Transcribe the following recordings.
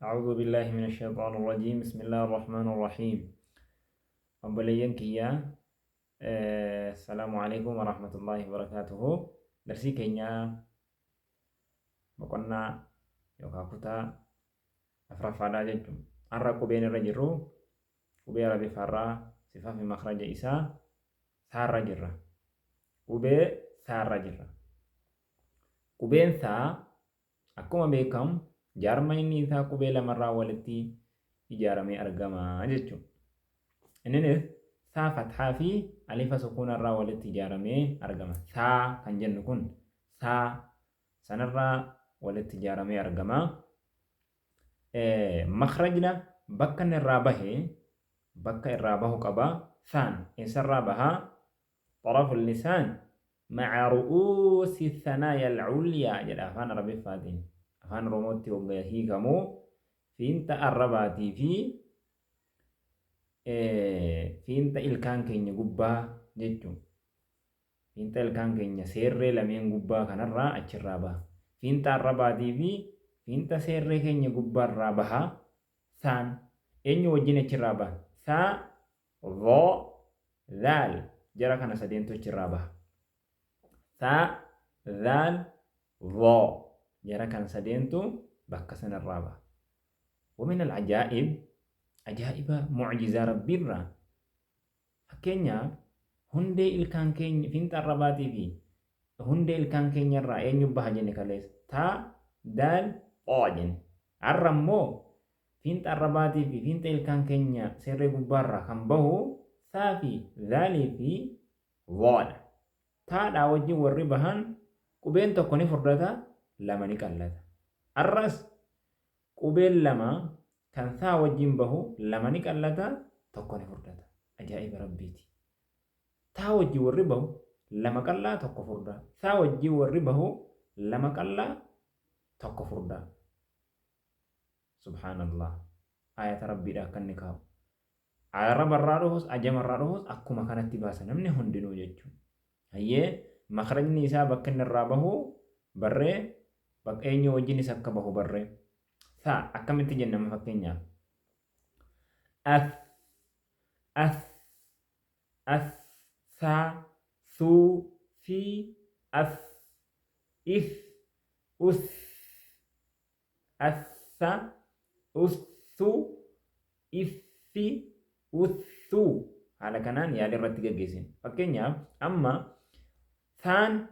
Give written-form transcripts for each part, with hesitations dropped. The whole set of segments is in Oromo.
أعوذ بالله من الشيطان الرجيم بسم الله الرحمن الرحيم أبليين كيا السلام عليكم ورحمة الله وبركاته درسي كينيا بقولنا يوكا كتا أفرافادا جنجم أرى كوبين الرجرو كوبين ربي فرا صفة في مخرج إساء ثار رجرة كوبين ثار رجرة كوبين ثا أكما بيكم jaarma inni isaa qubee lamarraa walitti ijaaramee argama jechuudha. Innis saa fathaa fi alifa sukuunarraa walitti ijaaramee argama. Saa kan jennu kun saa sanarraa walitti ijaaramee argama. Makrajna bakka inni irraa bahee bakka irraa bahu qaba. Saan eessarraa bahaa طرف اللسان مع رؤوس الثنايا العليا jedha afaan arabiffaatiin. Afaan Oromootti hoggaa hiikamu fiinta arrabaatii fi fiinta ilkaan keenya gubbaa jechuudha. Fiinta ilkaan keenya seerree lameen gubbaa kanarraa achirraa baha. Fiinta arrabaatii fi fiinta seerree keenya gubbaarraa baha. Saan eenyu wajjin achirraa baha? Saa, dhoo, zaal jara kana sadeentu achirraa baha. Saa, zaal, dhoo. جرى كان سدينتو بكسن الرابع ومن العجائب عجائب معجزة ربي الرا كينيا هندي الكان كينيا فينت الرباتي في هندي الكان كينيا الرا أين يبها جنك ليس تا دال أوجن الرمو فينت الرباتي في فينت الكان كينيا سيري برا كم بهو ثافي ذالي في وال تا داوجي وربهان كوبين تكوني فردتا lama ni qallata. Arras qubeen lama kan saa wajjin bahu lama ni qallata tokko ni furdata. Ajaa'iba rabbiiti. Taa wajjin warri bahu lama qallaa tokko furdaa. Saa wajjin warri bahu lama qallaa tokko furdaa. Subhaanallah. Ayata rabbiidha akka inni kaa'u. Arabarraa dhuhus ajamarraa dhuhus akkuma kanatti baasa namni hundinuu jechuudha. Hayyee makrajni isaa bakka inni irraa bahu barree bakka eenyu wajjinis akka bahu barree saa akkamitti jennama fakkeenyaaf as as as saa suu fi as if us assa ussu iffi ussu haala kanaan yaada irratti gaggeessin fakkeenyaaf amma saan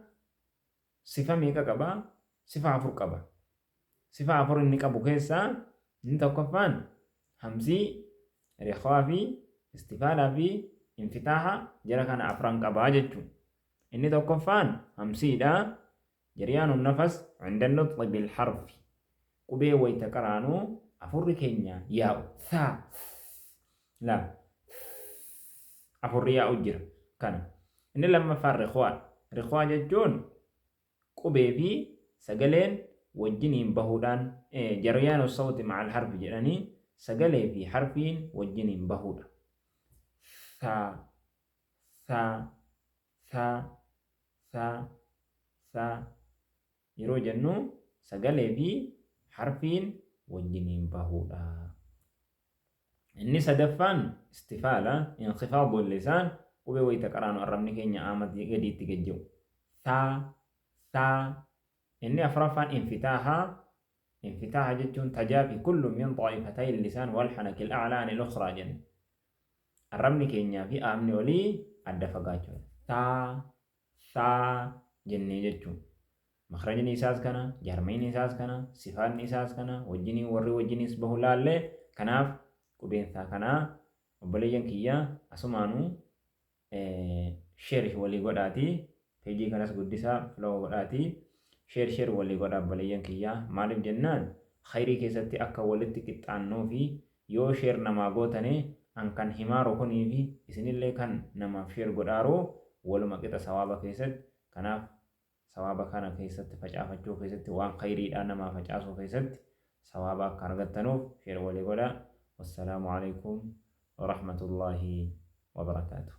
sifa meeqa qabaa? Sifa afur qaba. Sifa afur inni qabu keessaa inni tokkoffaan hamzii, riqaa fi istifaalaa fi infitaaha jara kana afran qabaa jechuudha. Inni tokkoffaan hamziidha. Jariyaanun nafas cinda nutqi bilharfi. Qubee wayita qaraanuu afurri keenya yaa'u. Saa la afurri yaa'u jira kana. Inni lammaffaan riqaa. Riqaa jechuun qubee fi sagaleen wajjiniin bahuudhaan jaryaanu sawti macal harfi jedhanii sagalee fi harfiin wajjiniin bahuudha. Saa, saa, saa, saa, saa yeroo jennu sagalee fi harfiin wajjiniin bahuudha. Inni sadaffaan istifaala inqifaadul lisaan qubee wayita qaraanu arrabni keenya aamadii gadiitti gajja'u. Saa, saa إني أفرفان انفتاحا جتون تجافي كل من طائفتي اللسان والحنك الأعلى عن الأخرى جن الرمني كينيا في آمني ولي الدفقاتون تا جني جتون مخرج نيساس كنا جرمي نيساس كنا صفات نيساس كنا وجني وري وجني سبه لالي كناف كبين ثا كنا وبليين كيا أسمانو شيرش ولي قداتي تيجي كناس قدسا فلو قداتي sheer walii godhaa baliyyan kiyyaa maaliif jennaan khayrii keessatti akka walitti qixxaannuu fi yoo sheer namaa gootane an kan himaaru kunii fi isinillee kan namaaf sheer godhaaru waluma qixa sawaaba keessatti kanaaf sawaaba kana keessatti facaafachuu keessatti waan khayriidhaa namaa facaasuu keessatti sawaaba akka argattanuuf sheer walii godhaa. Wassalaamu alaikum wa rahmatullaahi wa barakaatuh.